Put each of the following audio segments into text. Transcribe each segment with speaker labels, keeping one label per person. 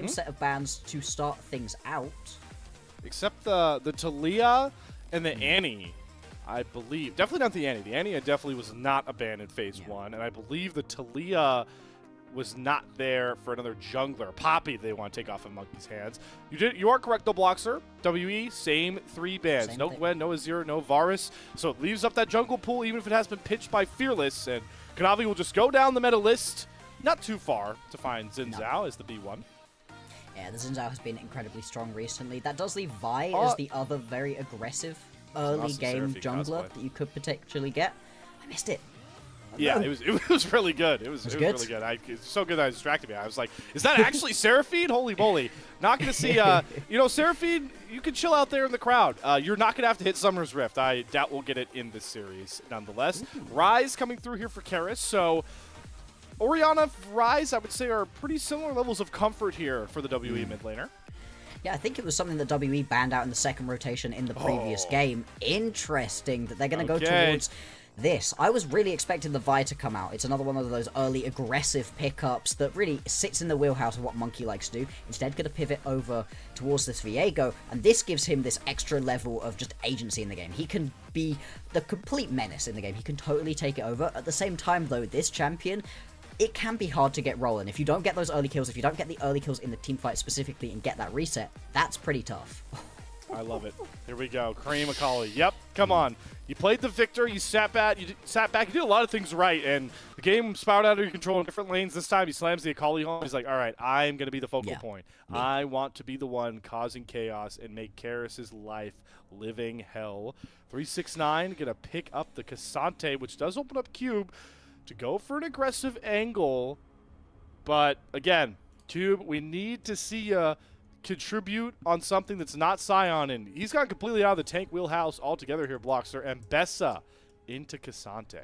Speaker 1: simple set of bans to start things out.
Speaker 2: Except the Talia and the Annie, I believe. Definitely not the Annie. The Annie definitely was not a ban in Phase 1, and I believe the Talia was not there for another jungler. Poppy they want to take off of Monkey's hands. You are correct though, Bloxer. WE, same 3 bans.
Speaker 1: Same
Speaker 2: no
Speaker 1: thing.
Speaker 2: Gwen, no Azir, no Varus. So it leaves up that jungle pool even if it has been pitched by Fearless, and Kanavi will just go down the meta list, not too far to find Xin Zhao as the B1.
Speaker 1: Yeah, the Xin Zhao has been incredibly strong recently. That does leave Vi as the other very aggressive early game jungler that you could potentially get. I missed it.
Speaker 2: Yeah, it was really good. It was really good. It's so good that it distracted me. I was like, is that actually Seraphine? Holy moly. Not going to see, Seraphine, you can chill out there in the crowd. You're not going to have to hit Summer's Rift. I doubt we'll get it in this series nonetheless. Rise coming through here for Karis. So Orianna, Rise, I would say, are pretty similar levels of comfort here for the WE mid laner.
Speaker 1: Yeah, I think it was something that WE banned out in the second rotation in the previous game. Interesting that they're going to go towards this. I was really expecting the Vi to come out. It's another one of those early aggressive pickups that really sits in the wheelhouse of what Monki likes to do. Instead, going to pivot over towards this Viego, and this gives him this extra level of just agency in the game. He can be the complete menace in the game. He can totally take it over. At the same time, though, this champion, it can be hard to get rolling. If you don't get those early kills, if you don't get the early kills in the team fight specifically and get that reset, that's pretty tough.
Speaker 2: I love it. Here we go. Creme Akali. Yep, come on. You played the victor, you sat back, you did a lot of things right, and the game spiraled out of your control in different lanes. This time he slams the Akali home. He's like, all right, I'm going to be the focal point. I want to be the one causing chaos and make Karis' life living hell. 369 going to pick up the Cassante, which does open up Cube to go for an aggressive angle. But, again, Cube, we need to see you contribute on something that's not Sion, and he's gone completely out of the tank wheelhouse altogether here, Bloxer, and Bessa into Cassante.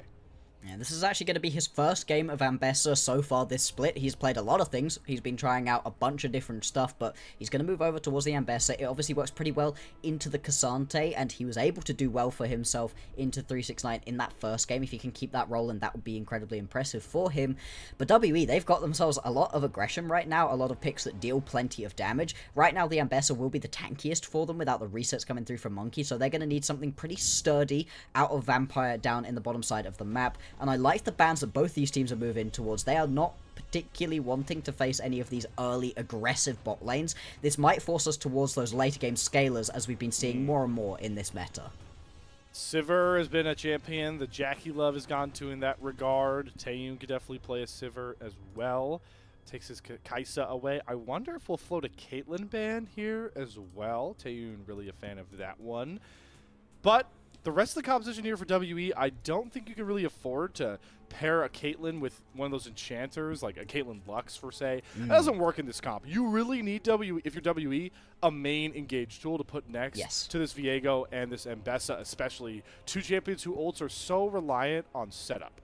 Speaker 1: Yeah, this is actually going to be his first game of Ambessa so far this split. He's played a lot of things. He's been trying out a bunch of different stuff, but he's going to move over towards the Ambessa. It obviously works pretty well into the Cassante, and he was able to do well for himself into 369 in that first game. If he can keep that rolling, that would be incredibly impressive for him. But WE, they've got themselves a lot of aggression right now, a lot of picks that deal plenty of damage. Right now, the Ambessa will be the tankiest for them without the resets coming through from Monki, so they're going to need something pretty sturdy out of Vampire down in the bottom side of the map. And I like the bans that both these teams are moving towards. They are not particularly wanting to face any of these early aggressive bot lanes. This might force us towards those later game scalers, as we've been seeing more and more in this meta.
Speaker 2: Sivir has been a champion that JackeyLove has gone to in that regard. Taeyoon could definitely play a Sivir as well. Takes his Kaisa away. I wonder if we'll float a Caitlyn ban here as well. Taeyoon really a fan of that one. But the rest of the composition here for WE, I don't think you can really afford to pair a Caitlyn with one of those enchanters, like a Caitlyn Lux, for say. That doesn't work in this comp. You really need, if you're WE, a main engage tool to put next to this Viego and this Ambessa, especially. Two champions who ults are so reliant on setup.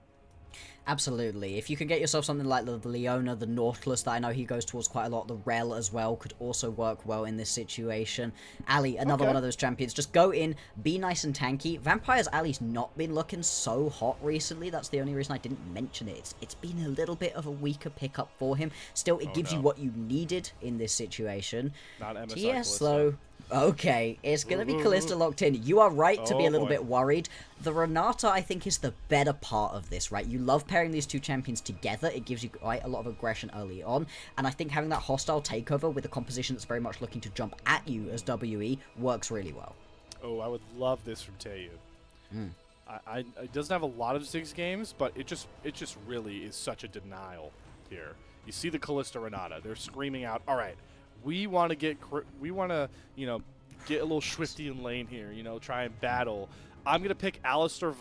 Speaker 1: Absolutely. If you can get yourself something like the Leona, the Nautilus that I know he goes towards quite a lot, the Rel as well could also work well in this situation. Ali, another one of those champions. Just go in, be nice and tanky. Vampire's Ali's not been looking so hot recently. That's the only reason I didn't mention it. It's been a little bit of a weaker pickup for him. Still, it gives you what you needed in this situation.
Speaker 2: Not MSI
Speaker 1: TES, though. Okay, it's going to be Kalista locked in. You are right to be a little bit worried. The Renata, I think, is the better part of this, right? You love pairing these two champions together. It gives you quite a lot of aggression early on. And I think having that hostile takeover with a composition that's very much looking to jump at you as WE works really well.
Speaker 2: Oh, I would love this from Taeyoon. It doesn't have a lot of 6 games, but it just really is such a denial here. You see the Kalista Renata. They're screaming out, all right, we want to get a little swifty in lane here, try and battle. I'm going to pick Alistar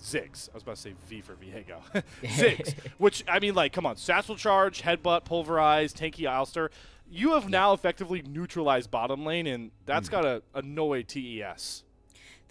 Speaker 2: Ziggs. I was about to say V for Viego. Ziggs, which, I mean, like, come on. Satchel Charge, Headbutt, Pulverize, Tanky Alistar. You have now effectively neutralized bottom lane, and that's got to annoy TES.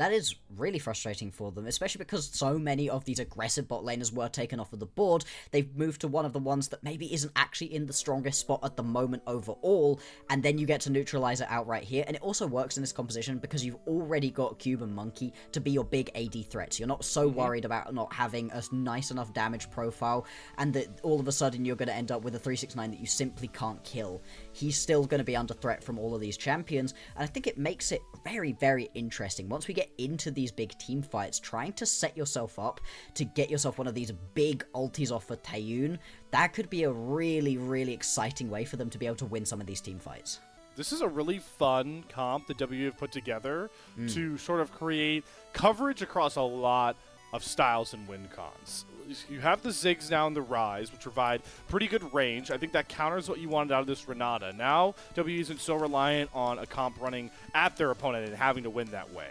Speaker 1: That is really frustrating for them, especially because so many of these aggressive bot laners were taken off of the board. They've moved to one of the ones that maybe isn't actually in the strongest spot at the moment overall, and then you get to neutralize it outright here. And it also works in this composition because you've already got Cube and Monki to be your big AD threats. You're not so worried about not having a nice enough damage profile, and that all of a sudden you're going to end up with a 369 that you simply can't kill. He's still going to be under threat from all of these champions, and I think it makes it very, very interesting. Once we get into these big team fights, trying to set yourself up to get yourself one of these big ultis off for Taeyoon, that could be a really, really exciting way for them to be able to win some of these team fights.
Speaker 2: This is a really fun comp that W have put together to sort of create coverage across a lot of styles and win cons. You have the Ziggs now in the Rise, which provide pretty good range. I think that counters what you wanted out of this Renata. Now, W isn't so reliant on a comp running at their opponent and having to win that way.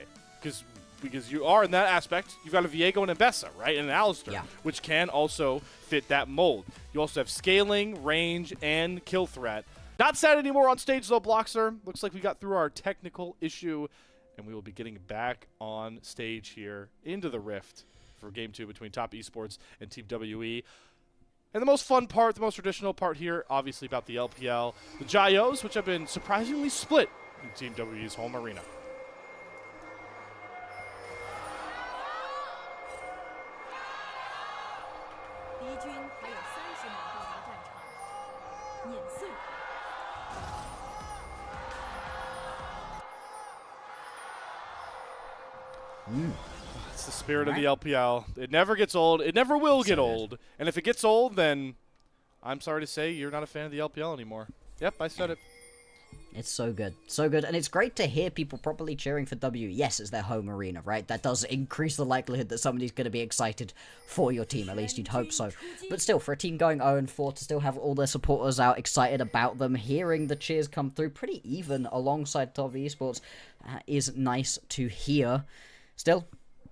Speaker 2: Because you are, in that aspect, you've got a Viego and a Bessa, right? And an Alistar, which can also fit that mold. You also have scaling, range, and kill threat. Not sad anymore on stage, though, Bloxer. Looks like we got through our technical issue, and we will be getting back on stage here into the Rift for Game 2 between Top Esports and Team WE. And the most fun part, the most traditional part here, obviously about the LPL. The Jayos, which have been surprisingly split in Team WE's home arena. It's the spirit of the LPL. It never gets old. It never will get old. And if it gets old, then I'm sorry to say you're not a fan of the LPL anymore. Yep, I said it.
Speaker 1: It's so good. So good. And it's great to hear people properly cheering for W. Yes, it's their home arena, right? That does increase the likelihood that somebody's going to be excited for your team. At least you'd hope so. But still, for a team going 0-4 to still have all their supporters out excited about them, hearing the cheers come through pretty even alongside Top Esports is nice to hear. Still,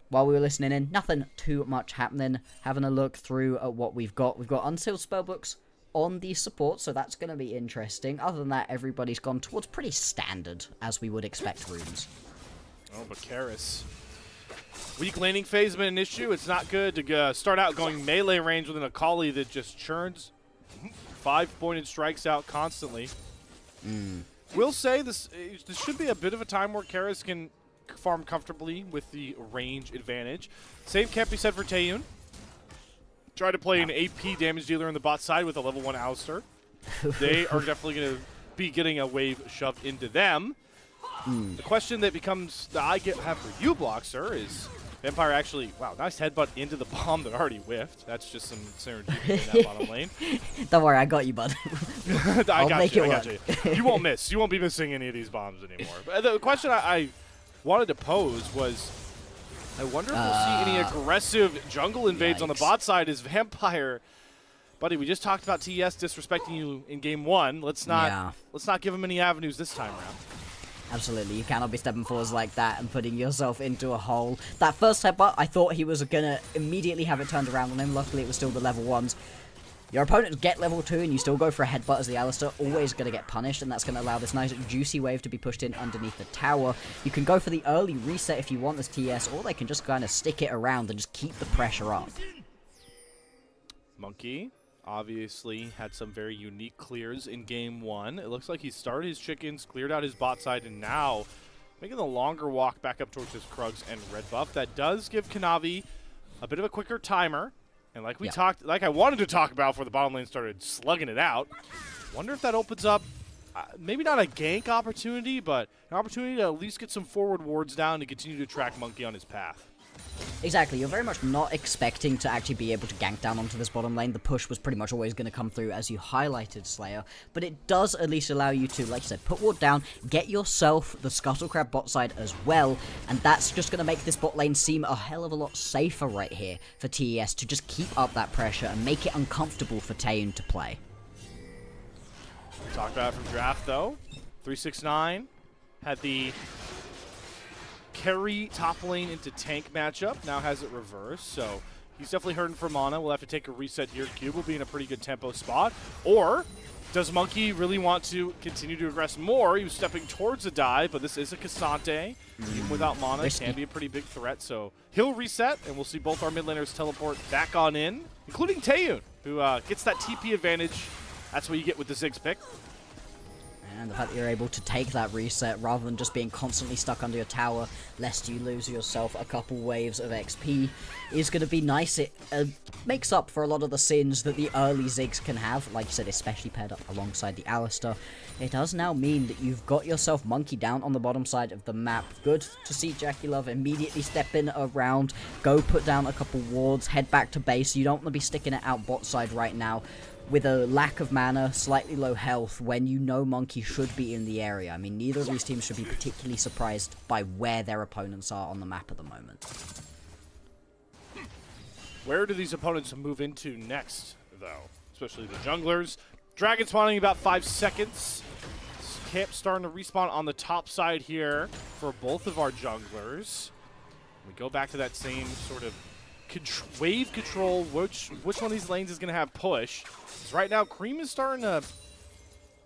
Speaker 1: while we were listening in, nothing too much happening. Having a look through at what we've got. We've got unsealed spellbooks on the support, so that's going to be interesting. Other than that, everybody's gone towards pretty standard, as we would expect runes.
Speaker 2: Oh, but Karis. Weak laning phase has been an issue. It's not good to start out going melee range with an Akali that just churns 5-pointed strikes out constantly. We'll say this should be a bit of a time where Karis can farm comfortably with the range advantage. Same can't be said for Taeyoon. Try to play an AP damage dealer on the bot side with a level 1 Alistar. They are definitely going to be getting a wave shoved into them. The question that becomes that I have for you, Bloxer, is Vampire actually, wow, nice headbutt into the bomb that already whiffed. That's just some synergy in that bottom lane.
Speaker 1: Don't worry, I got you, bud.
Speaker 2: I got you. You won't miss. You won't be missing any of these bombs anymore. But the question I wanted to pose was, I wonder if we'll see any aggressive jungle invades on the bot side as Vampire. Buddy, we just talked about TES disrespecting you in game 1. Let's not give him any avenues this time around.
Speaker 1: Absolutely, you cannot be stepping forwards like that and putting yourself into a hole. That first headbutt, I thought he was going to immediately have it turned around on him. Luckily, it was still the level 1s. Your opponents get level 2 and you still go for a headbutt as the Alistar, always going to get punished, and that's going to allow this nice juicy wave to be pushed in underneath the tower. You can go for the early reset if you want as TS, or they can just kind of stick it around and just keep the pressure up.
Speaker 2: Monki obviously had some very unique clears in game 1. It looks like he started his chickens, cleared out his bot side, and now making the longer walk back up towards his Krugs and red buff. That does give Kanavi a bit of a quicker timer. And like we talked, like I wanted to talk about before the bottom lane started slugging it out. Wonder if that opens up, maybe not a gank opportunity, but an opportunity to at least get some forward wards down to continue to track Monki on his path.
Speaker 1: Exactly, you're very much not expecting to actually be able to gank down onto this bottom lane. The push was pretty much always going to come through, as you highlighted, Slayer. But it does at least allow you to, like you said, put ward down, get yourself the Scuttlecrab bot side as well, and that's just going to make this bot lane seem a hell of a lot safer right here for TES to just keep up that pressure and make it uncomfortable for Taeyoon to play.
Speaker 2: Talk about it from draft, though. 369 had the carry top lane into tank matchup. Now has it reversed, so he's definitely hurting for mana. We'll have to take a reset here. Cube will be in a pretty good tempo spot. Or Does Monki really want to continue to aggress more? He was stepping towards a dive, but this is a Cassante. Even without mana,
Speaker 1: Risky.
Speaker 2: can be a pretty big threat. So he'll reset, and we'll see both our mid laners teleport back on in, including Taeyoon, who gets that TP advantage. That's what you get with the Ziggs pick.
Speaker 1: And the fact that you're able to take that reset rather than just being constantly stuck under your tower, lest you lose yourself a couple waves of XP, is going to be nice. It makes up for a lot of the sins that the early Ziggs can have, like you said, especially paired up alongside the Alistar. It does now mean that you've got yourself Monki down on the bottom side of the map. Good to see JackeyLove immediately step in around, go put down a couple wards, head back to base. You don't want to be sticking it out bot side right now with a lack of mana, slightly low health, when you know Monki should be in the area. I mean, neither of these teams should be particularly surprised by where their opponents are on the map at the moment.
Speaker 2: Where do these opponents move into next, though? Especially the junglers. Dragon spawning about 5 seconds. Camp starting to respawn on the top side here for both of our junglers. We go back to that same sort of wave control. Which one of these lanes is going to have push? Because right now, Creme is starting to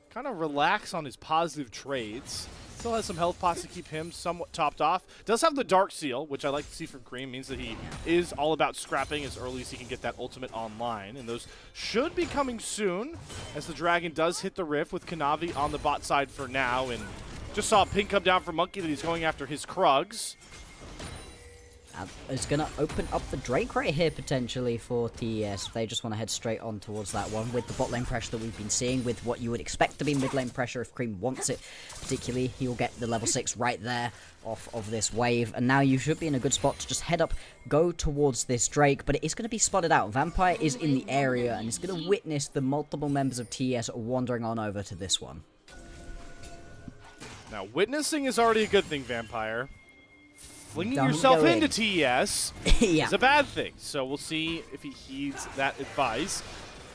Speaker 2: kind of relax on his positive trades. Still has some health pots to keep him somewhat topped off. Does have the Dark Seal, which I like to see from Creme. Means that he is all about scrapping as early as he can get that ultimate online. And those should be coming soon, as the Dragon does hit the Rift with Kanavi on the bot side for now. And just saw a ping come down from Monki that he's going after his Krugs.
Speaker 1: It's going to open up the Drake right here, potentially, for TES. They just want to head straight on towards that one with the bot lane pressure that we've been seeing, with what you would expect to be mid lane pressure if Creme wants it. Particularly, he'll get the level 6 right there off of this wave. And now you should be in a good spot to just head up, go towards this Drake. But it is going to be spotted out. Vampire is in the area and is going to witness the multiple members of TES wandering on over to this one.
Speaker 2: Now, witnessing is already a good thing, Vampire. Flinging
Speaker 1: Don't
Speaker 2: yourself
Speaker 1: go
Speaker 2: into
Speaker 1: in.
Speaker 2: TES
Speaker 1: Yeah.
Speaker 2: is a bad thing. So we'll see if he heeds that advice.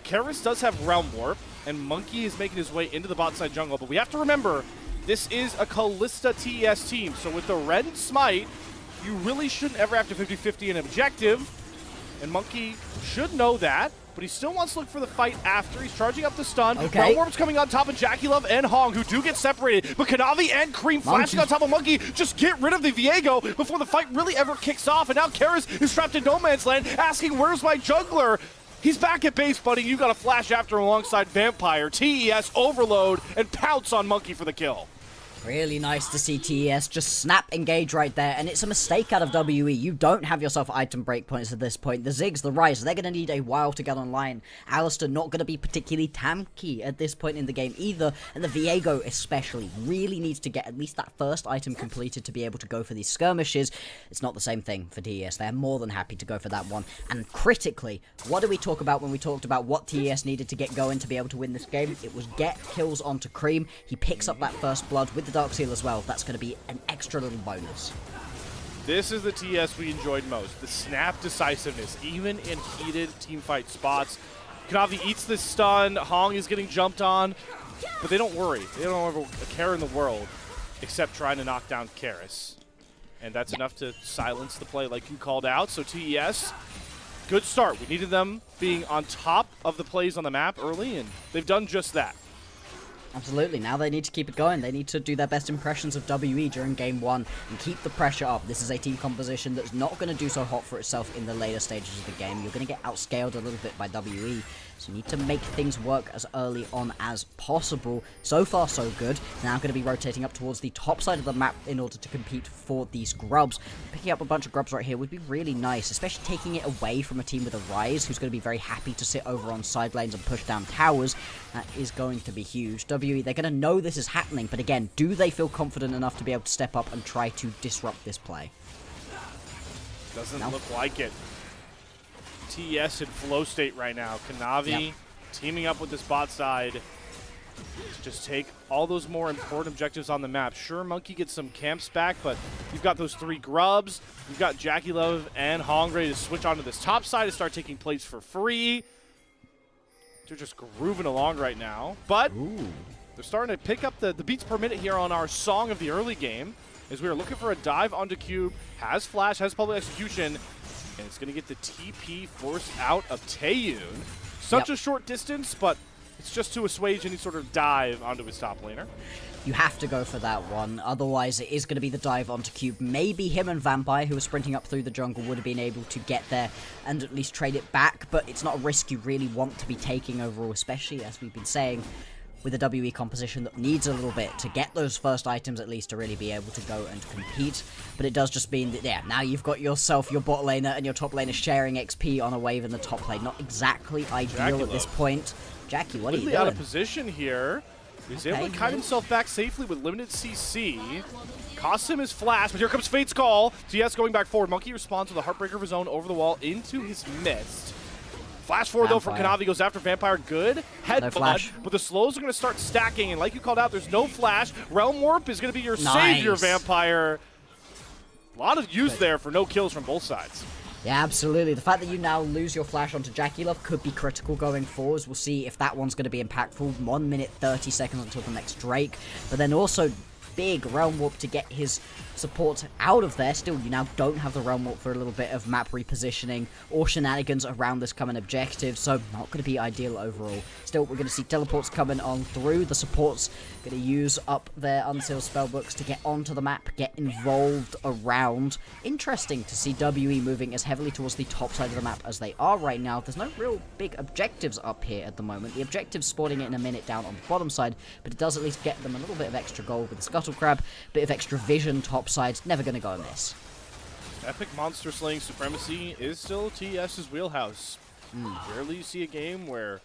Speaker 2: Karis does have Realm Warp, and Monki is making his way into the bot side jungle. But we have to remember, this is a Kalista TES team. So with the Red Smite, you really shouldn't ever have to 50-50 an objective. And Monki should know that. But he still wants to look for the fight after. He's charging up the stun.
Speaker 1: Okay.
Speaker 2: Realm Warp's coming on top of JackeyLove and Hong, who do get separated. But Kanavi and Creme flashing on top of Monki. Just get rid of the Viego before the fight really ever kicks off. And now Karis is trapped in no man's land, asking, where's my jungler? He's back at base, buddy. You got to flash after him alongside Vampire. TES overload and pounce on Monki for the kill.
Speaker 1: Really nice to see TES just snap engage right there, and it's a mistake out of WE. You don't have yourself item breakpoints at this point. The Ziggs, the Ryze, they're going to need a while to get online. Alistar not going to be particularly tanky at this point in the game either, and the Viego especially really needs to get at least that first item completed to be able to go for these skirmishes. It's not the same thing for TES. They're more than happy to go for that one. And critically, what did we talk about when we talked about what TES needed to get going to be able to win this game? It was get kills onto Creme. He picks up that first blood with the Dark Seal as well. That's going to be an extra little bonus.
Speaker 2: This is the TS we enjoyed most. The snap decisiveness, even in heated teamfight spots. Kanavi eats this stun. Hong is getting jumped on. But they don't worry. They don't have a care in the world except trying to knock down Karis. And that's enough to silence the play like you called out. So TES, good start. We needed them being on top of the plays on the map early, and they've done just that.
Speaker 1: Absolutely. Now they need to keep it going. They need to do their best impressions of WE during Game 1 and keep the pressure up. This is a team composition that's not going to do so hot for itself in the later stages of the game. You're going to get outscaled a little bit by WE, so you need to make things work as early on as possible. So far, so good. Now going to be rotating up towards the top side of the map in order to compete for these grubs. Picking up a bunch of grubs right here would be really nice, especially taking it away from a team with a Ryze, who's going to be very happy to sit over on side lanes and push down towers. That is going to be huge. WE, they're going to know this is happening, but again, do they feel confident enough to be able to step up and try to disrupt this play?
Speaker 2: Doesn't look like it. TES in flow state right now. Kanavi teaming up with this bot side to just take all those more important objectives on the map. Sure, Monki gets some camps back, but you've got those 3 grubs. You've got JackeyLove and Hong ready to switch onto this top side and start taking plays for free. They're just grooving along right now, but they're starting to pick up the beats per minute here on our song of the early game as we are looking for a dive onto Cube. Has flash, has public execution, and it's going to get the TP forced out of Taeyoon. Such a short distance, but ults just to assuage any sort of dive onto his top laner.
Speaker 1: You have to go for that one, otherwise it is going to be the dive onto Cube. Maybe him and Vampire, who are sprinting up through the jungle, would have been able to get there and at least trade it back, but it's not a risk you really want to be taking overall, especially, as we've been saying, with a WE composition that needs a little bit to get those first items at least to really be able to go and compete. But it does just mean that, yeah, now you've got yourself, your bot laner, and your top laner sharing XP on a wave in the top lane. Not exactly ideal at this point. Jackie, what are you doing?
Speaker 2: Out of position here. He's able to kite himself back safely with limited CC. Costs him his flash, but here comes Fate's call. TS going back forward. Monki responds with a Heartbreaker of his own over the wall into his mist. Flash forward though from Kanavi, goes after Vampire. Good headbutt, but the slows are going to start stacking, and like you called out, there's no flash. Realm Warp is going to be your savior, Vampire. A lot of use there for no kills from both sides.
Speaker 1: Yeah, absolutely. The fact that you now lose your flash onto JackeyLove could be critical going forwards. We'll see if that one's going to be impactful. 1 minute 30 seconds until the next Drake. But then also big Realm Warp to get his support out of there. Still, you now don't have the Realm Warp for a little bit of map repositioning or shenanigans around this common objective, so not going to be ideal overall. Still, we're going to see teleports coming on through. The supports going to use up their unsealed spellbooks to get onto the map, get involved around. Interesting to see WE moving as heavily towards the top side of the map as they are right now. There's no real big objectives up here at the moment. The objective's spawning it in a minute down on the bottom side, but it does at least get them a little bit of extra gold with the Scuttle Crab, bit of extra vision top side's never going to go amiss.
Speaker 2: Epic monster slaying supremacy is still TS's wheelhouse. Rarely you see a game where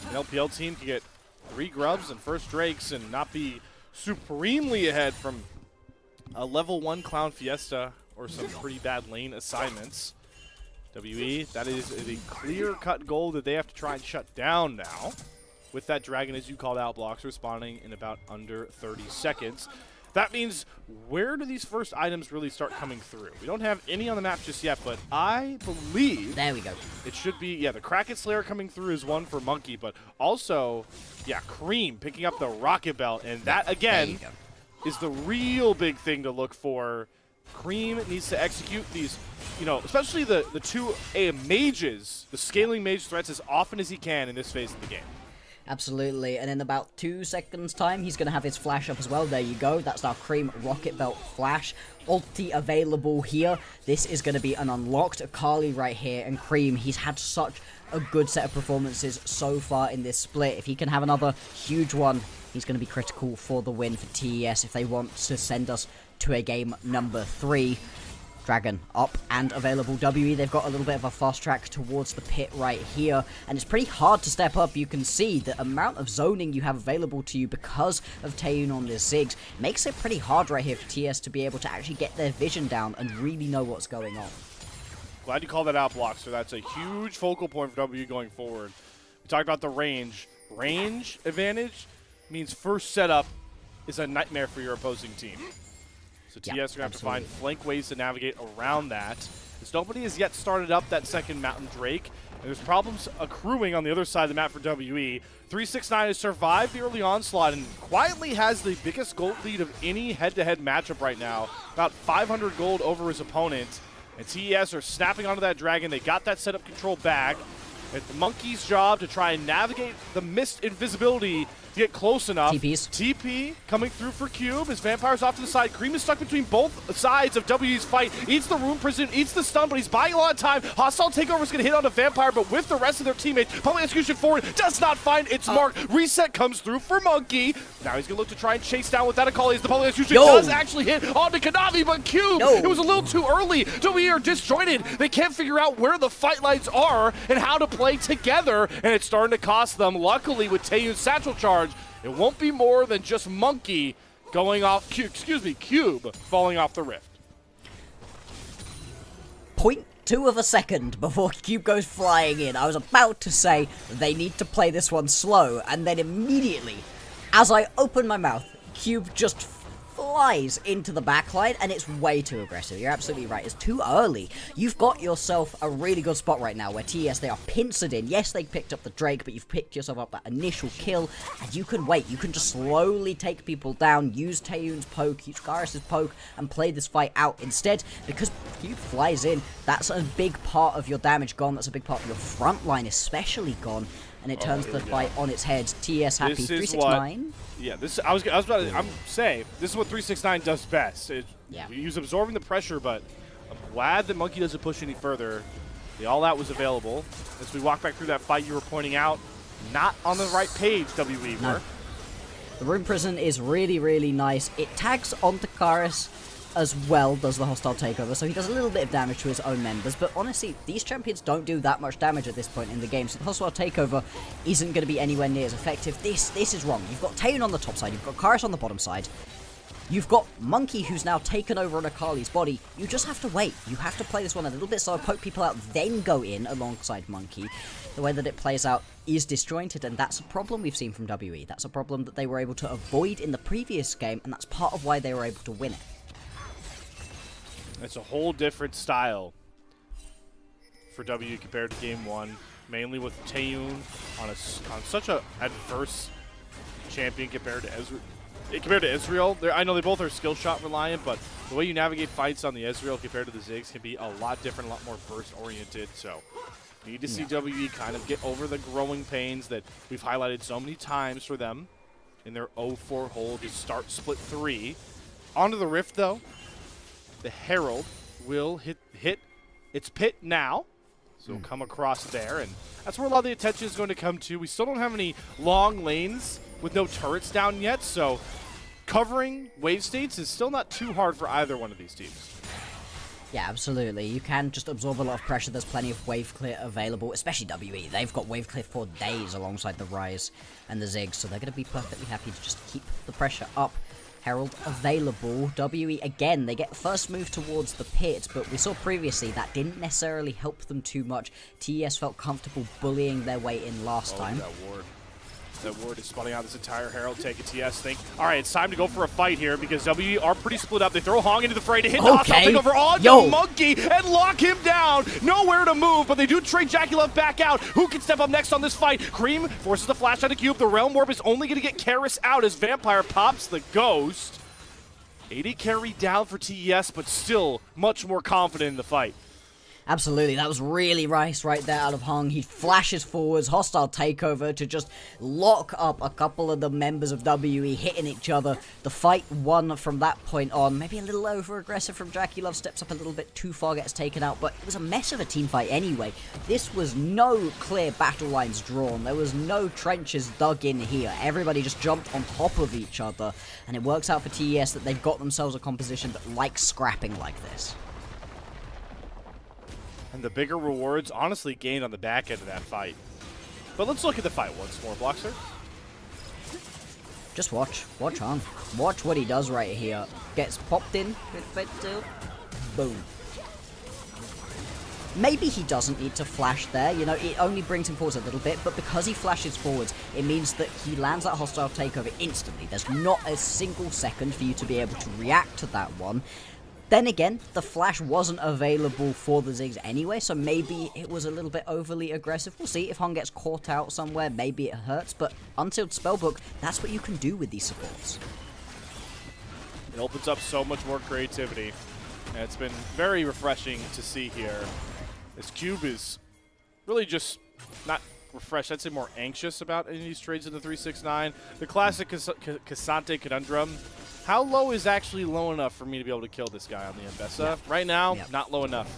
Speaker 2: an LPL team can get 3 grubs and first Drakes and not be supremely ahead from a level 1 Clown Fiesta or some pretty bad lane assignments. WE, that is a clear-cut goal that they have to try and shut down now. With that dragon, as you called out, Bloxer spawning in about under 30 seconds. That means, where do these first items really start coming through? We don't have any on the map just yet, but I believe...
Speaker 1: There we go.
Speaker 2: It should be, yeah, the Kraken Slayer coming through is one for Monki, but also, yeah, Creme picking up the Rocket Belt, and that, again, is the real big thing to look for. Creme needs to execute these, you know, especially the two mages, the scaling mage threats as often as he can in this phase of the game.
Speaker 1: Absolutely, and in about 2 seconds time, he's going to have his flash up as well. There you go, that's our Creme Rocket Belt flash. Ulti available here. This is going to be an unlocked Akali right here, and Creme, he's had such a good set of performances so far in this split. If he can have another huge one, he's going to be critical for the win for TES if they want to send us to a game number 3. Dragon up and available. WE, they've got a little bit of a fast track towards the pit right here, and it's pretty hard to step up. You can see the amount of zoning you have available to you because of Taeyoon on this Ziggs makes it pretty hard right here for TS to be able to actually get their vision down and really know what's going on.
Speaker 2: Glad you called that out, Bloxer. That's a huge focal point for W going forward. We talked about the range. Range advantage means first setup is a nightmare for your opposing team. So TS are going to have to find flank ways to navigate around that. As nobody has yet started up that second Mountain Drake, and there's problems accruing on the other side of the map for WE. 369 has survived the early onslaught and quietly has the biggest gold lead of any head-to-head matchup right now. About 500 gold over his opponent. And TES are snapping onto that dragon. They got that setup control back. It's the Monkey's job to try and navigate the mist invisibility to get close enough.
Speaker 1: TPs.
Speaker 2: TP coming through for Cube. His Vampire's off to the side. Creme is stuck between both sides of W's fight. Eats the Rune Prison, eats the stun, but he's buying a lot of time. Hostile Takeover is going to hit on the Vampire, but with the rest of their teammates, public execution forward does not find its mark. Reset comes through for Monki. Now he's going to look to try and chase down with that Akali as the public execution does actually hit onto Kanavi, but Cube, it was a little too early. We are disjointed. They can't figure out where the fight lines are and how to play together, and it's starting to cost them. Luckily, with Taeyoon's satchel charge, it won't be more than just Monki going off, Cube falling off the rift.
Speaker 1: 0.2 of a second before Cube goes flying in. I was about to say they need to play this one slow, and then immediately, as I open my mouth, Cube just flies into the backline, and it's way too aggressive. You're absolutely right. It's too early. You've got yourself a really good spot right now where TES, they are pincered in. Yes, they picked up the Drake, but you've picked yourself up that initial kill, and you can wait. You can just slowly take people down, use Taeyoon's poke, use Karis' poke, and play this fight out. Instead, because Cube flies in, that's a big part of your damage gone. That's a big part of your front line especially gone. and it turns
Speaker 2: here
Speaker 1: the
Speaker 2: we go.
Speaker 1: fight on its head. TES happy.
Speaker 2: This is
Speaker 1: 369.
Speaker 2: Yeah, I was about to, I'm saying, this is what 369 does best.
Speaker 1: Yeah.
Speaker 2: He's absorbing the pressure, but I'm glad that Monki doesn't push any further. The all-out was available. As we walk back through that fight you were pointing out, not on the right page, WE
Speaker 1: No.
Speaker 2: were.
Speaker 1: The Rune Prison is really, really nice. It tags onto Karis as well, does the hostile takeover, so he does a little bit of damage to his own members, but honestly, these champions don't do that much damage at this point in the game, so the hostile takeover isn't going to be anywhere near as effective. This is wrong. You've got Taeyoon on the top side, you've got Karis on the bottom side, you've got Monki who's now taken over on Akali's body. You just have to wait. You have to play this one a little bit slower, poke people out, then go in alongside Monki. The way that it plays out is disjointed, and that's a problem we've seen from WE. That's a problem that they were able to avoid in the previous game, and that's part of why they were able to win it.
Speaker 2: It's a whole different style for W compared to Game 1, mainly with Taeyoon on such a adverse champion compared to Israel. I know they both are skill shot reliant, but the way you navigate fights on the Israel compared to the Ziggs can be a lot different, a lot more burst oriented. So you need to see WE kind of get over the growing pains that we've highlighted so many times for them in their 0-4 hold to start split 3. Onto the Rift though. The Herald will hit its pit now. So it'll come across there, and that's where a lot of the attention is going to come to. We still don't have any long lanes with no turrets down yet, so covering wave states is still not too hard for either one of these teams.
Speaker 1: Yeah, absolutely. You can just absorb a lot of pressure. There's plenty of wave clear available, especially WE. They've got wave clear for days alongside the Rise and the Ziggs, so they're going to be perfectly happy to just keep the pressure up. Herald available. WE, again, they get first move towards the pit, but we saw previously that didn't necessarily help them too much. TES felt comfortable bullying their way in last time.
Speaker 2: That ward is spawning out this entire Herald take a TS thing. All right, it's time to go for a fight here because WE are pretty split up. They throw Hong into the fray to hit the hostile takeover on the Monki and lock him down. Nowhere to move, but they do trade JackeyLove back out. Who can step up next on this fight? Creme forces the flash out of Cube. The Realm Warp is only going to get Karis out as Vampire pops the Ghost. 80 carry down for TES, but still much more confident in the fight.
Speaker 1: Absolutely, that was really nice right there out of Hong. He flashes forwards, hostile takeover to just lock up a couple of the members of WE hitting each other. The fight won from that point on. Maybe a little over-aggressive from JackeyLove, steps up a little bit too far, gets taken out, but it was a mess of a team fight anyway. This was no clear battle lines drawn. There was no trenches dug in here. Everybody just jumped on top of each other, and it works out for TES that they've got themselves a composition that likes scrapping like this.
Speaker 2: And the bigger rewards honestly gained on the back end of that fight. But let's look at the fight once more, Bloxer.
Speaker 1: Just watch. Watch on. Watch what he does right here. Gets popped in. Boom. Maybe he doesn't need to flash there, you know, it only brings him forwards a little bit, but because he flashes forwards, it means that he lands that hostile takeover instantly. There's not a single second for you to be able to react to that one. Then again, the flash wasn't available for the Ziggs anyway, so maybe it was a little bit overly aggressive. We'll see if Hong gets caught out somewhere, maybe it hurts, but Unsealed Spellbook, that's what you can do with these supports.
Speaker 2: It opens up so much more creativity, and it's been very refreshing to see here. This Cube is really just not refreshed, I'd say more anxious about any of these trades in the 369. The classic Cassante conundrum. How low is actually low enough for me to be able to kill this guy on the Mbessa?
Speaker 1: Yeah.
Speaker 2: Right now,
Speaker 1: Yeah.
Speaker 2: not low enough.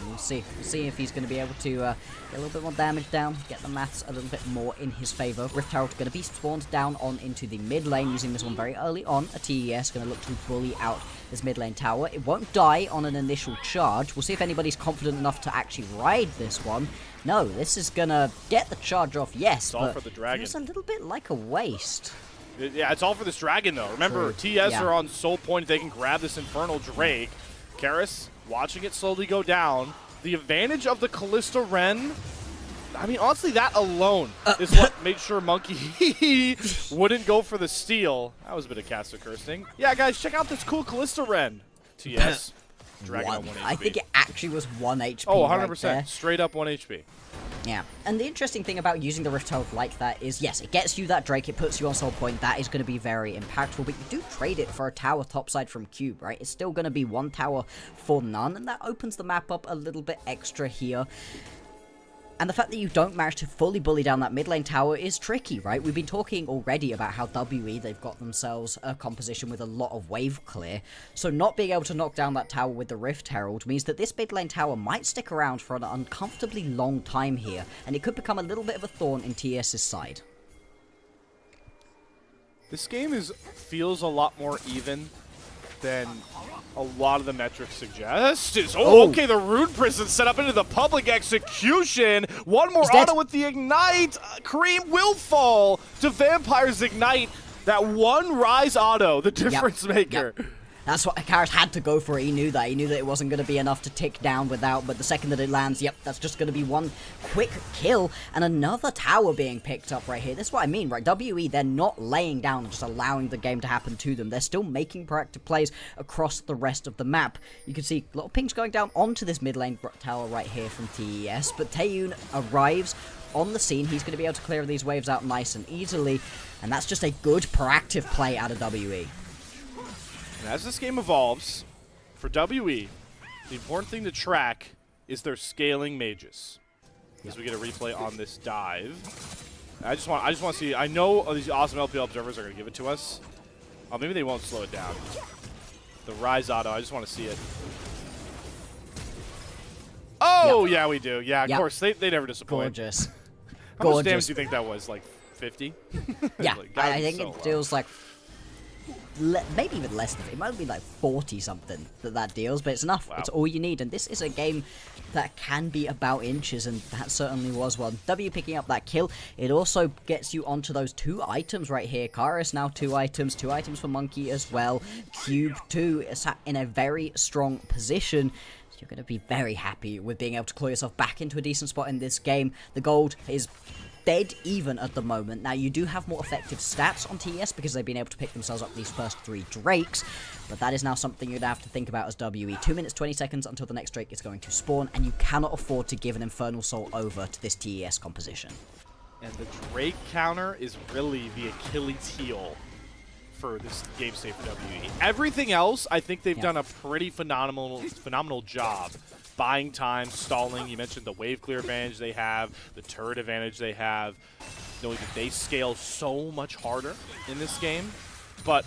Speaker 1: We'll see. We'll see if he's going to be able to get a little bit more damage down, get the maths a little bit more in his favor. Rift Herald going to be spawned down on into the mid lane, using this one very early on. A TES going to look to bully out this mid lane tower. It won't die on an initial charge. We'll see if anybody's confident enough to actually ride this one. No, this is going to get the charge off, yes,
Speaker 2: all
Speaker 1: but
Speaker 2: for the dragon.
Speaker 1: it's a little bit like a waste.
Speaker 2: Yeah, it's all for this dragon, though. Remember, TES are on soul point. They can grab this Infernal Drake. Karis watching it slowly go down. The advantage of the Callista Wren, I mean, honestly, that alone is what made sure Monki wouldn't go for the steal. That was a bit of caster cursing. Yeah, guys, check out this cool Callista Wren. TES. Dragon on 1 HP.
Speaker 1: I think it actually was 1 HP.
Speaker 2: Oh, 100%.
Speaker 1: Right there.
Speaker 2: Straight up 1 HP.
Speaker 1: Yeah, and the interesting thing about using the Rift Herald like that is, yes, it gets you that Drake, it puts you on soul point, that is going to be very impactful, but you do trade it for a tower topside from Cube, right? It's still going to be 1 tower for none, and that opens the map up a little bit extra here. And the fact that you don't manage to fully bully down that mid lane tower is tricky, right? We've been talking already about how WE, they've got themselves a composition with a lot of wave clear. So not being able to knock down that tower with the Rift Herald means that this mid lane tower might stick around for an uncomfortably long time here. And it could become a little bit of a thorn in TES's side.
Speaker 2: This game feels a lot more even than a lot of the metrics suggest. Okay, the Rune Prison set up into the public execution. One more auto with the Ignite. Creme will fall to Vampire's Ignite. That one Rise auto, the difference maker.
Speaker 1: Yep. That's what Karis had to go for. He knew that. He knew that it wasn't going to be enough to tick down without, but the second that it lands, yep, that's just going to be one quick kill, and another tower being picked up right here. This is what I mean, right? WE, they're not laying down and just allowing the game to happen to them. They're still making proactive plays across the rest of the map. You can see a lot of pings going down onto this mid lane tower right here from TES, but Taeyoon arrives on the scene. He's going to be able to clear these waves out nice and easily, and that's just a good proactive play out of WE.
Speaker 2: And as this game evolves, for WE, the important thing to track is their scaling mages. As we get a replay on this dive, I just want to see. I know these awesome LPL observers are going to give it to us. Oh, maybe they won't slow it down. The Rise auto, I just want to see it. Oh, yeah, we do. Yeah, of course. They never disappoint.
Speaker 1: Gorgeous.
Speaker 2: How much damage do you think that was? Like 50?
Speaker 1: Yeah,
Speaker 2: like,
Speaker 1: I think it deals like maybe even less than it. Might be like 40 something that deals, but it's enough. Wow. It's all you need, and this is a game that can be about inches, and that certainly was one. W picking up that kill. It also gets you onto those 2 items right here. Karis now 2 items for Monki as well. Cube 2 is sat in a very strong position. You're going to be very happy with being able to claw yourself back into a decent spot in this game. The gold is dead even at the moment. Now, you do have more effective stats on TES because they've been able to pick themselves up these first 3 Drakes, but that is now something you'd have to think about as WE. 2 minutes, 20 seconds until the next Drake is going to spawn, and you cannot afford to give an Infernal Soul over to this TES composition.
Speaker 2: And the Drake counter is really the Achilles heel for this game state for WE. Everything else, I think they've done a pretty phenomenal job. Buying time, stalling. You mentioned the wave clear advantage they have, the turret advantage they have, knowing that they scale so much harder in this game. But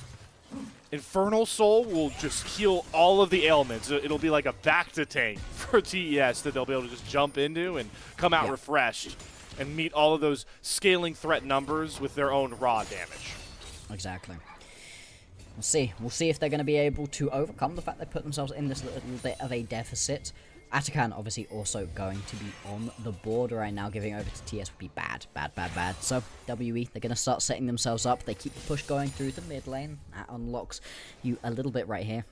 Speaker 2: Infernal Soul will just heal all of the ailments. It'll be like a back-to tank for TES that they'll be able to just jump into and come out refreshed and meet all of those scaling threat numbers with their own raw damage.
Speaker 1: Exactly. We'll see. We'll see if they're going to be able to overcome the fact they put themselves in this little bit of a deficit. Atakan obviously also going to be on the board right now. Giving over to TS would be bad. So WE, they're going to start setting themselves up. They keep the push going through the mid lane. That unlocks you a little bit right here.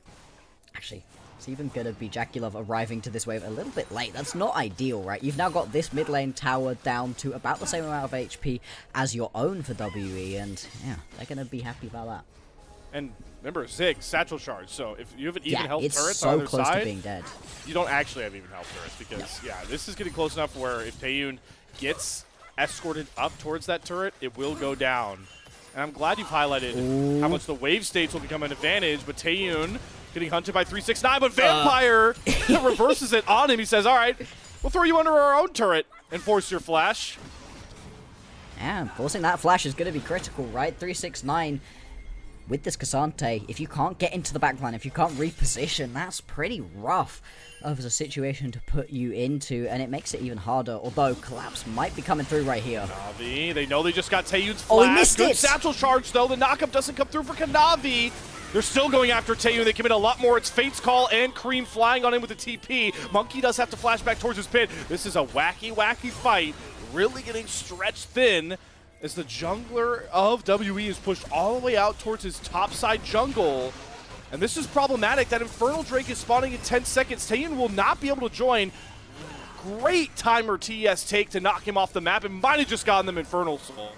Speaker 1: Actually, it's even going to be JackeyLove arriving to this wave a little bit late. That's not ideal, right? You've now got this mid lane tower down to about the same amount of HP as your own for WE, and yeah, they're going to be happy about that.
Speaker 2: And remember, Zig, satchel charge. So if you have an even health turret
Speaker 1: so
Speaker 2: on the other
Speaker 1: close
Speaker 2: side,
Speaker 1: to being dead.
Speaker 2: You don't actually have even health turrets because, this is getting close enough where if Taeyoon gets escorted up towards that turret, it will go down. And I'm glad you've highlighted how much the wave states will become an advantage, but Taeyoon getting hunted by 369, but Vampire reverses it on him. He says, all right, we'll throw you under our own turret and force your flash.
Speaker 1: Yeah, forcing that flash is going to be critical, right? 369. With this Cassante, if you can't get into the backline, if you can't reposition, that's pretty rough of a situation to put you into, and it makes it even harder, although Collapse might be coming through right here.
Speaker 2: Kanavi, they know they just got Taeyoon's flash.
Speaker 1: Oh, he missed
Speaker 2: Good
Speaker 1: it!
Speaker 2: satchel charge, though. The knockup doesn't come through for Kanavi. They're still going after Taeyoon. They commit a lot more. It's Fate's Call and Creme flying on him with the TP. Monki does have to flash back towards his pit. This is a wacky fight, really getting stretched thin, as the jungler of WE is pushed all the way out towards his topside jungle. And this is problematic. That Infernal Drake is spawning in 10 seconds. Taeyoon will not be able to join. Great timer TES take to knock him off the map. It might have just gotten them Infernal Soul.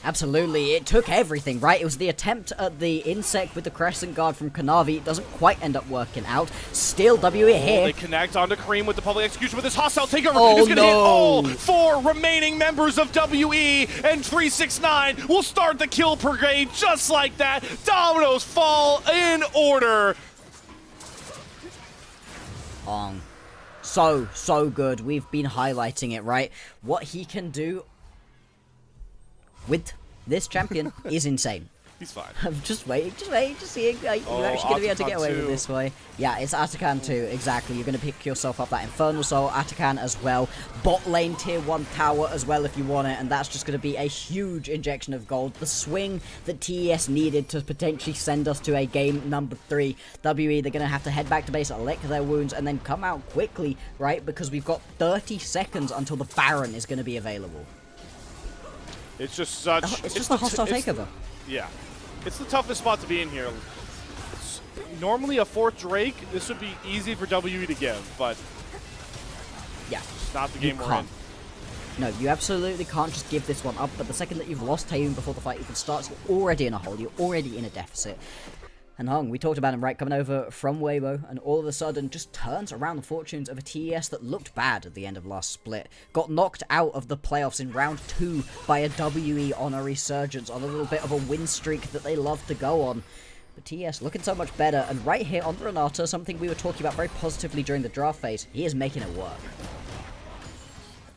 Speaker 1: Absolutely, it took everything, right? It was the attempt at the insect with the Crescent Guard from Kanavi. It doesn't quite end up working out. Still, WE here.
Speaker 2: They connect onto Creme with the public execution with this hostile takeover.
Speaker 1: Oh,
Speaker 2: it's going to hit all 4 remaining members of WE, and 369 will start the kill brigade just like that. Dominoes fall in order.
Speaker 1: so good. We've been highlighting it, right? What he can do with this champion is insane.
Speaker 2: He's fine.
Speaker 1: I'm just waiting, just seeing. You're actually going to be able to get away with this way. Yeah, it's Atakan too, exactly. You're going to pick yourself up that Infernal Soul, Atakan as well. Bot lane tier 1 tower as well if you want it, and that's just going to be a huge injection of gold. The swing that TES needed to potentially send us to a game number 3. WE, they're going to have to head back to base, lick their wounds, and then come out quickly, right? Because we've got 30 seconds until the Baron is going to be available.
Speaker 2: It's just such...
Speaker 1: It's just a hostile takeover.
Speaker 2: Yeah. It's the toughest spot to be in here. Normally a 4th Drake, this would be easy for WE to give, but
Speaker 1: yeah,
Speaker 2: it's not the game we're in.
Speaker 1: No, you absolutely can't just give this one up, but the second that you've lost Taeyoon before the fight even starts, you're already in a hole, you're already in a deficit. And Hung, we talked about him, right, coming over from Weibo, and all of a sudden just turns around the fortunes of a TES that looked bad at the end of last split. Got knocked out of the playoffs in round 2 by a WE on a resurgence, on a little bit of a win streak that they love to go on. But TES looking so much better, and right here on Renata, something we were talking about very positively during the draft phase, he is making it work.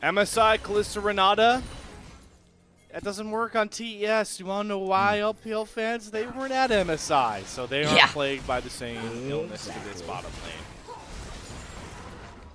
Speaker 2: MSI, Kalista, Renata. That doesn't work on TES. You want to know why, LPL fans? They weren't at MSI, so they aren't plagued by the same illness to this bottom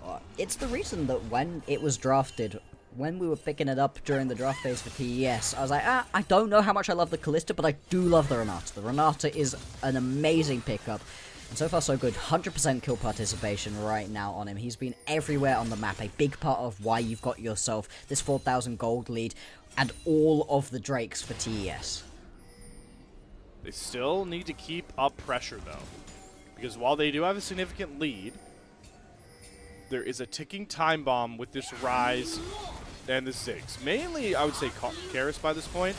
Speaker 2: lane.
Speaker 1: It's the reason that when it was drafted, when we were picking it up during the draft phase for TES, I was like, I don't know how much I love the Kalista, but I do love the Renata. The Renata is an amazing pickup. And so far so good, 100% kill participation right now on him. He's been everywhere on the map, a big part of why you've got yourself this 4,000 gold lead and all of the Drakes for TES.
Speaker 2: They still need to keep up pressure though, because while they do have a significant lead, there is a ticking time bomb with this Rise and the Ziggs. Mainly, I would say Karis by this point.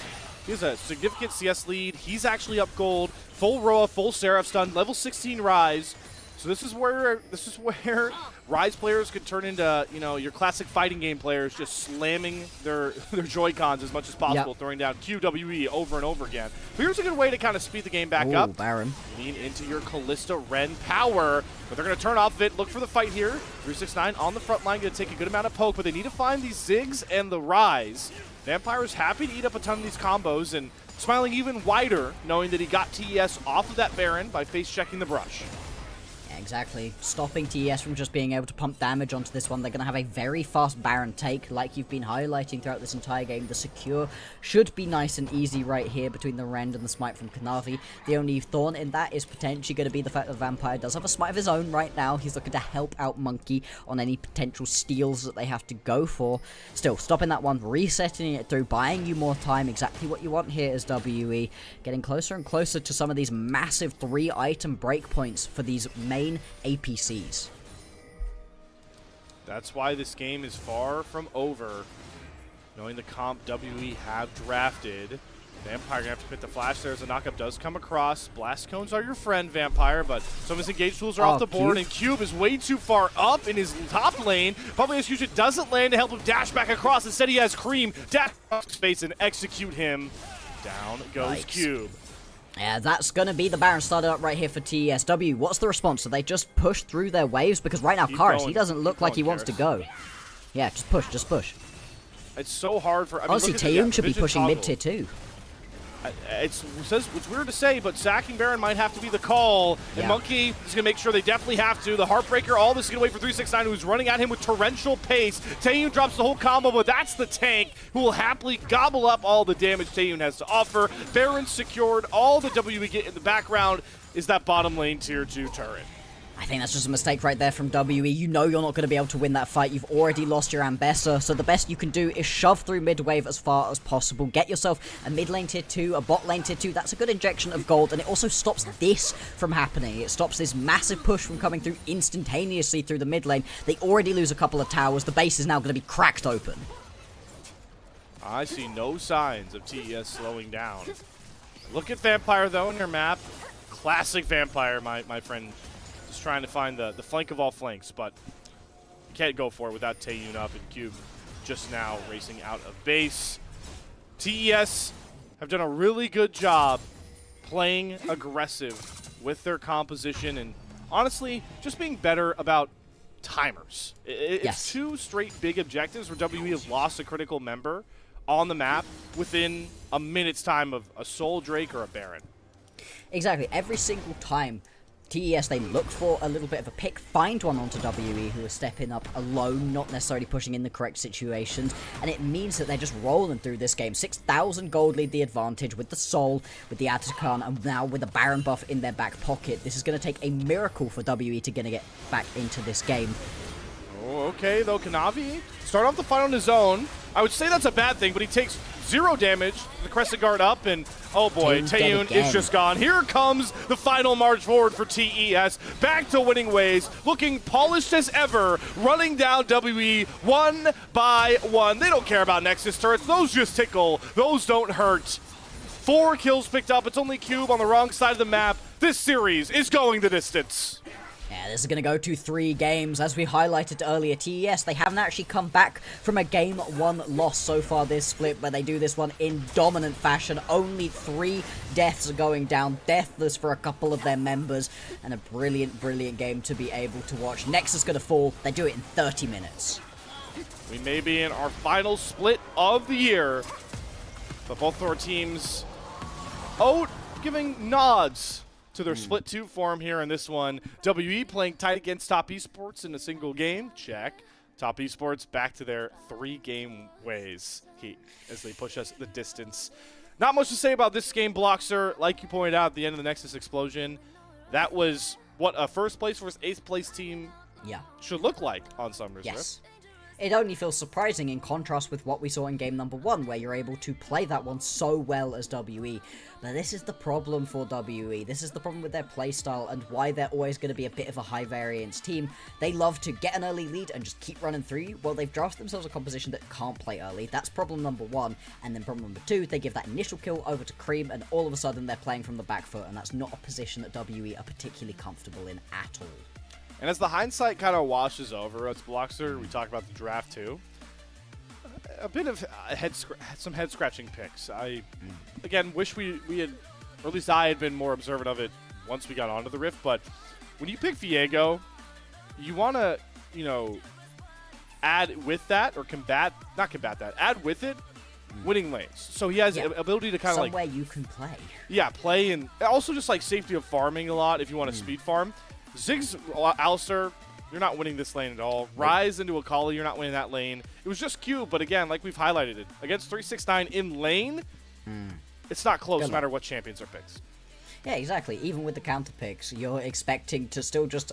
Speaker 2: He has a significant CS lead. He's actually up gold. Full Roa, full Seraph stun, level 16 Rise. So this is where Rise players could turn into, you know, your classic fighting game players, just slamming their Joy-Cons as much as possible, throwing down QWE over and over again. But here's a good way to kind of speed the game back up.
Speaker 1: Baron.
Speaker 2: Lean into your Kalista Ren power, but they're going to turn off it. Look for the fight here. 369 on the front line, going to take a good amount of poke, but they need to find these Ziggs and the Rise. Vampire's happy to eat up a ton of these combos and smiling even wider, knowing that he got TES off of that Baron by face-checking the brush.
Speaker 1: Exactly. Stopping TES from just being able to pump damage onto this one. They're going to have a very fast Baron take, like you've been highlighting throughout this entire game. The secure should be nice and easy right here between the Rend and the Smite from Kanavi. The only thorn in that is potentially going to be the fact that Vampire does have a Smite of his own right now. He's looking to help out Monki on any potential steals that they have to go for. Still, stopping that one, resetting it through, buying you more time. Exactly what you want here is WE. Getting closer and closer to some of these massive 3-item breakpoints for these main APCs.
Speaker 2: That's why this game is far from over. Knowing the comp WE have drafted. Vampire gonna have to put the flash there as the knockup does come across. Blast cones are your friend, Vampire, but some of his engage tools are off the board, and Cube is way too far up in his top lane. Probably execution doesn't land to help him dash back across. Instead, he has Creme dash across space and execute him. Down goes Cube.
Speaker 1: Yeah, that's going to be the Baron started up right here for TESW. What's the response? Do they just push through their waves? Because right now, Karis, he doesn't look like he wants to go. Yeah, just push, just push.
Speaker 2: It's so hard for...
Speaker 1: Honestly, Taeyoon should be pushing mid-tier too.
Speaker 2: It's weird to say, but sacking Baron might have to be the call. And Monki is going to make sure they definitely have to. The Heartbreaker, all this is going to wait for 369, who's running at him with torrential pace. Taeyoon drops the whole combo, but that's the tank who will happily gobble up all the damage Taeyoon has to offer. Baron secured. All the WE get in the background is that bottom lane tier 2 turret.
Speaker 1: I think that's just a mistake right there from WE. You know you're not going to be able to win that fight. You've already lost your Ambessa, so the best you can do is shove through mid-wave as far as possible. Get yourself a mid-lane tier 2, a bot-lane tier 2. That's a good injection of gold, and it also stops this from happening. It stops this massive push from coming through instantaneously through the mid-lane. They already lose a couple of towers. The base is now going to be cracked open.
Speaker 2: I see no signs of TES slowing down. Look at Vampire, though, in your map. Classic Vampire, my friend. Just trying to find the flank of all flanks, but can't go for it without Taeyoon up and Cube just now racing out of base. TES have done a really good job playing aggressive with their composition and honestly just being better about timers. It's
Speaker 1: Yes.
Speaker 2: 2 straight big objectives where WE have lost a critical member on the map within a minute's time of a Soul Drake or a Baron.
Speaker 1: Exactly. Every single time TES, they look for a little bit of a pick, find one onto WE who are stepping up alone, not necessarily pushing in the correct situations, and it means that they're just rolling through this game. 6,000 gold lead the advantage with the Soul, with the Atakan, and now with the Baron buff in their back pocket. This is going to take a miracle for WE to get back into this game.
Speaker 2: Oh, okay, though, Kanavi start off the fight on his own. I would say that's a bad thing, but he takes 0 damage. The Crescent Guard up, and oh boy, Taeyoon is just gone. Here comes the final march forward for TES. Back to winning ways, looking polished as ever, running down WE one by one. They don't care about Nexus turrets. Those just tickle. Those don't hurt. 4 kills picked up. It's only Cube on the wrong side of the map. This series is going the distance.
Speaker 1: Yeah, this is going to go to 3 games. As we highlighted earlier, TES, they haven't actually come back from a Game 1 loss so far this split, but they do this one in dominant fashion. Only 3 deaths are going down, deathless for a couple of their members, and a brilliant, brilliant game to be able to watch. Nexus going to fall. They do it in 30 minutes.
Speaker 2: We may be in our final split of the year, but both of our teams giving nods to their split 2 form here in this one. WE playing tight against Top Esports in a single game. Check. Top Esports back to their 3-game ways as they push us the distance. Not much to say about this game, Bloxer. Like you pointed out at the end of the Nexus explosion, that was what a first place versus 8th place team should look like on Summer's Rift.
Speaker 1: It only feels surprising in contrast with what we saw in game number 1, where you're able to play that one so well as WE. But this is the problem for WE. This is the problem with their playstyle and why they're always going to be a bit of a high variance team. They love to get an early lead and just keep running through you. Well, they've drafted themselves a composition that can't play early. That's problem number 1. And then problem number 2, they give that initial kill over to Creme, and all of a sudden they're playing from the back foot, and that's not a position that WE are particularly comfortable in at all.
Speaker 2: And as the hindsight kind of washes over us, Bloxer, we talked about the draft too. A bit of some head-scratching picks. I, again, wish we had, or at least I had been more observant of it once we got onto the Rift. But when you pick Viego, you want to, add with that or not combat that, add with it winning lanes. So he has the ability to kind of
Speaker 1: somewhere you can play.
Speaker 2: Yeah, play, and also just like safety of farming a lot if you want to speed farm. Ziggs, Alistair, you're not winning this lane at all. Rise into Akali, you're not winning that lane. It was just Cube, but again, like we've highlighted it, against 369 in lane, it's not close no matter what champions are picked.
Speaker 1: Yeah, exactly. Even with the counter picks, you're expecting to still just,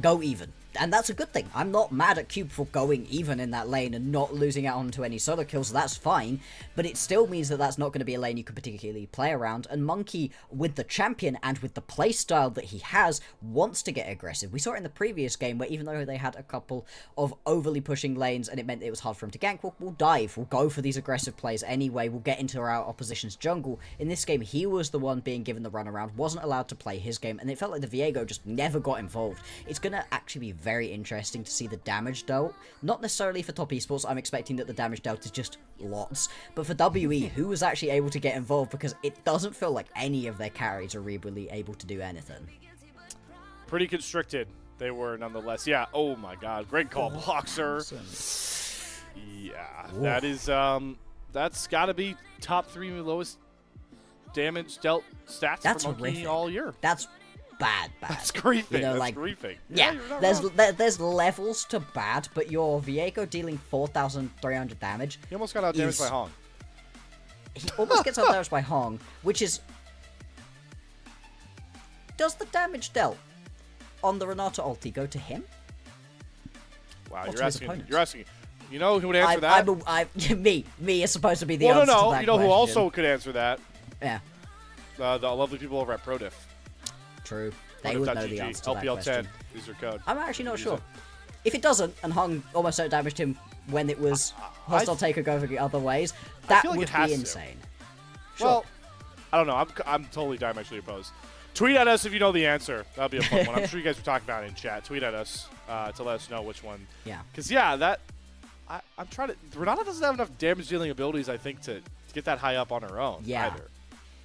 Speaker 1: go even. And that's a good thing. I'm not mad at Cube for going even in that lane and not losing out onto any solo kills. That's fine. But it still means that that's not going to be a lane you can particularly play around. And Monki, with the champion and with the playstyle that he has, wants to get aggressive. We saw it in the previous game where even though they had a couple of overly pushing lanes and it meant it was hard for him to gank, we'll dive. We'll go for these aggressive plays anyway. We'll get into our opposition's jungle. In this game, he was the one being given the runaround, wasn't allowed to play his game, and it felt like the Viego just never got involved. It's going to actually be very interesting to see the damage dealt. Not necessarily for Top Esports, I'm expecting that the damage dealt is just lots, but for WE, who was actually able to get involved, because it doesn't feel like any of their carries are really able to do anything.
Speaker 2: Pretty constricted they were nonetheless. Yeah, oh my god, great call, Bloxer. Yeah, that is, that's gotta be top 3 lowest damage dealt stats for Monki all year.
Speaker 1: That's bad.
Speaker 2: That's griefing. That's griefing.
Speaker 1: Yeah, there's levels to bad, but your Viego dealing 4,300 damage.
Speaker 2: He almost got out damaged by Hong.
Speaker 1: He almost gets out damaged by Hong, which is. Does the damage dealt on the Renata ulti go to him?
Speaker 2: Wow, you're asking. You know who would answer that?
Speaker 1: Me is supposed to be the answer to that question.
Speaker 2: You know who also could answer that?
Speaker 1: Yeah.
Speaker 2: The lovely people over at ProDiff.
Speaker 1: True. They would know the answer to that
Speaker 2: LPL
Speaker 1: question.
Speaker 2: 10 is your code.
Speaker 1: I'm actually not sure. If it doesn't, and Hung almost damaged him when it was hostile taker going the other ways, that would be insane.
Speaker 2: Sure. Well, I don't know. I'm totally diametrically opposed. Tweet at us if you know the answer. That'll be a fun one. I'm sure you guys were talking about it in chat. Tweet at us to let us know which one.
Speaker 1: Yeah.
Speaker 2: Because, I'm trying to... Renata doesn't have enough damage-dealing abilities, I think, to get that high up on her own either.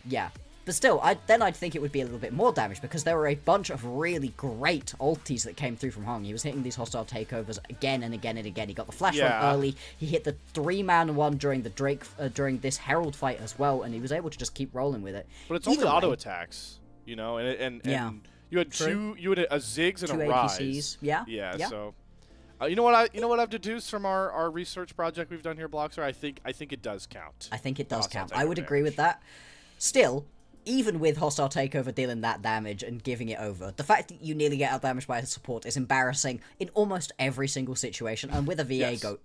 Speaker 1: Yeah. But still, I'd think it would be a little bit more damage because there were a bunch of really great ultis that came through from Hong. He was hitting these hostile takeovers again and again and again. He got the flash run early. He hit the 3-man one during the during this Herald fight as well, and he was able to just keep rolling with it.
Speaker 2: But it's only auto attacks, you know, and you had you had a Ziggs and a Rise.
Speaker 1: APCs. Yeah.
Speaker 2: So. You know what I've deduced from our research project we've done here, Bloxer? I think it does count.
Speaker 1: I think it does count. I would agree with that. Still, even with hostile takeover dealing that damage and giving it over, the fact that you nearly get out damaged by a support is embarrassing in almost every single situation. And with a VA go,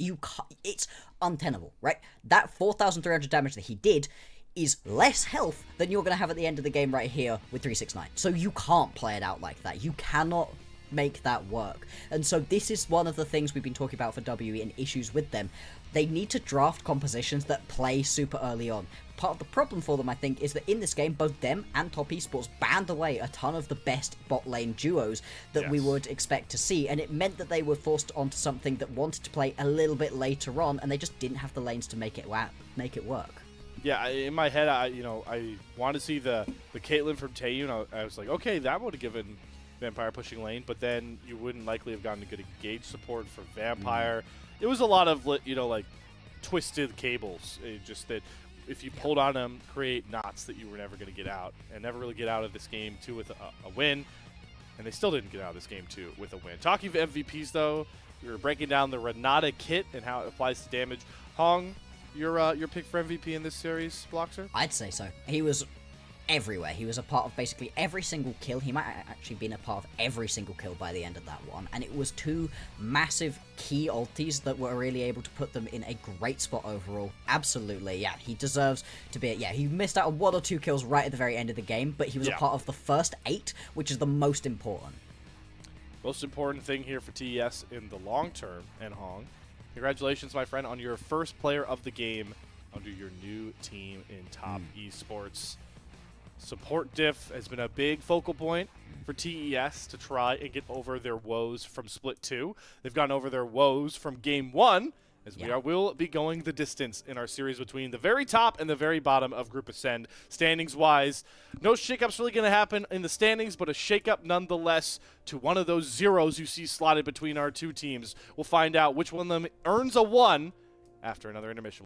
Speaker 1: it's untenable, right? That 4,300 damage that he did is less health than you're going to have at the end of the game right here with 369. So you can't play it out like that. You cannot make that work. And so this is one of the things we've been talking about for WE and issues with them. They need to draft compositions that play super early on. Part of the problem for them, I think, is that in this game, both them and Top Esports banned away a ton of the best bot lane duos that we would expect to see, and it meant that they were forced onto something that wanted to play a little bit later on, and they just didn't have the lanes to make it work.
Speaker 2: Yeah, in my head, I wanted to see the Caitlyn from Taeyoon. I was like, okay, that would have given Vampire pushing lane, but then you wouldn't likely have gotten a good engage support for Vampire. It was a lot of, like twisted cables. Just that if you pulled on them, create knots that you were never going to get out, and never really get out of this game too with a win. And they still didn't get out of this game too with a win. Talking of MVPs though, we were breaking down the Renata kit and how it applies to damage. Hong, your pick for MVP in this series, Bloxer?
Speaker 1: I'd say so. He was everywhere. He was a part of basically every single kill. He might actually been a part of every single kill by the end of that one. And it was two massive key ultis that were really able to put them in a great spot overall. Absolutely, yeah. He deserves to be... he missed out on 1 or 2 kills right at the very end of the game, but he was a part of the first 8, which is the most important.
Speaker 2: Most important thing here for TES in the long term, and Hong, congratulations, my friend, on your first player of the game under your new team in Top Esports. Support diff has been a big focal point for TES to try and get over their woes from Split 2. They've gotten over their woes from Game 1, as we will be going the distance in our series between the very top and the very bottom of Group Ascend. Standings-wise, no shakeups really going to happen in the standings, but a shakeup nonetheless to one of those zeros you see slotted between our two teams. We'll find out which one of them earns a 1 after another intermission.